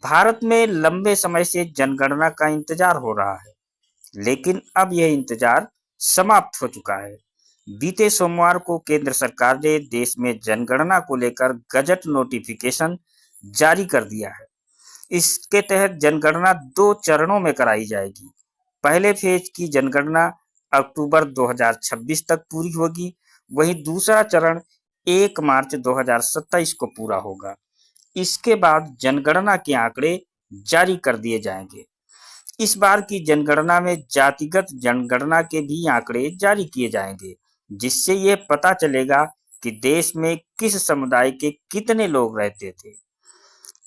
भारत में लंबे समय से जनगणना का इंतजार हो रहा है, लेकिन अब यह इंतजार समाप्त हो चुका है। बीते सोमवार को केंद्र सरकार ने देश में जनगणना को लेकर गजट नोटिफिकेशन जारी कर दिया है। इसके तहत जनगणना 2 चरणों में कराई जाएगी। पहले फेज की जनगणना अक्टूबर 2026 तक पूरी होगी, वहीं दूसरा चरण 1 मार्च 2027 को पूरा होगा। इसके बाद जनगणना के आंकड़े जारी कर दिए जाएंगे। इस बार की जनगणना में जातिगत जनगणना के भी आंकड़े जारी किए जाएंगे, जिससे यह पता चलेगा कि देश में किस समुदाय के कितने लोग रहते थे।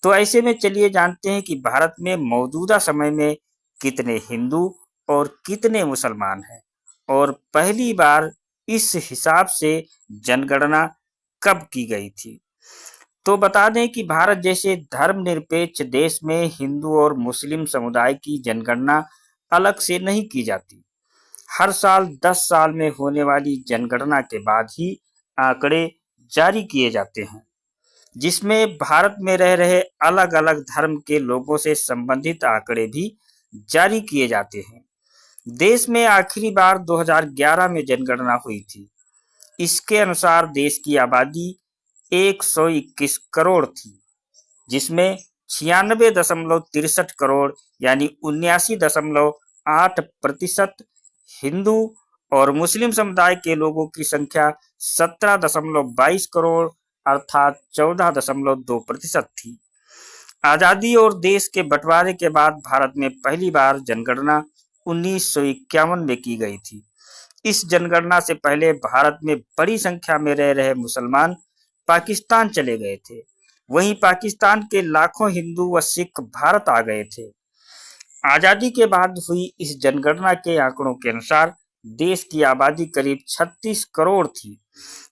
तो ऐसे में चलिए जानते हैं कि भारत में मौजूदा समय में कितने हिंदू और कितने मुसलमान हैं और पहली बार इस हिसाब से जनगणना कब की गई थी। तो बता दें कि भारत जैसे धर्मनिरपेक्ष देश में हिंदू और मुस्लिम समुदाय की जनगणना अलग से नहीं की जाती। हर साल 10 साल में होने वाली जनगणना के बाद ही आंकड़े जारी किए जाते हैं, जिसमें भारत में रह रहे अलग अलग धर्म के लोगों से संबंधित आंकड़े भी जारी किए जाते हैं। देश में आखिरी बार 2011 में जनगणना हुई थी। इसके अनुसार देश की आबादी 121 करोड़ थी, जिसमें 96.63 करोड़ यानी 79.8% हिंदू और मुस्लिम समुदाय के लोगों की संख्या 17.22 करोड़ अर्थात 14.2% थी। आजादी और देश के बंटवारे के बाद भारत में पहली बार जनगणना 1951 में की गई थी। इस जनगणना से पहले भारत में बड़ी संख्या में रह रहे मुसलमान पाकिस्तान चले गए थे। वहीं पाकिस्तान के लाखों हिंदू व सिख भारत आ गए थे। आजादी के बाद हुई इस जनगणना के आंकड़ों के अनुसार देश की आबादी करीब 36 करोड़ थी।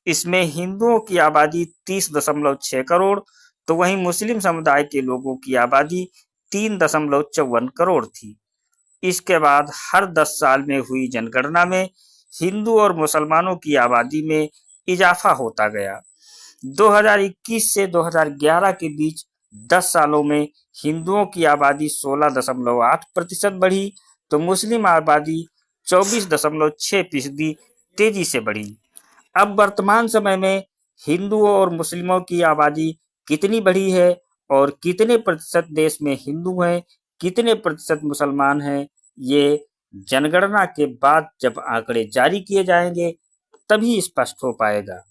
इसमें हिंदुओं की आबादी 30.6 करोड़ तो वहीं मुस्लिम समुदाय के लोगों की आबादी 3.54 करोड़ थी। इसके बाद हर 10 साल में हुई जनगणना में हिंदू और मुसलमानों की आबादी में इजाफा होता गया। 2021 से 2011 के बीच 10 सालों में हिंदुओं की आबादी 16.8% बढ़ी तो मुस्लिम आबादी 24.6% तेजी से बढ़ी। अब वर्तमान समय में हिंदुओं और मुस्लिमों की आबादी कितनी बढ़ी है और कितने प्रतिशत देश में हिंदू हैं, कितने प्रतिशत मुसलमान हैं, ये जनगणना के बाद जब आंकड़े जारी किए जाएंगे तभी स्पष्ट हो पाएगा।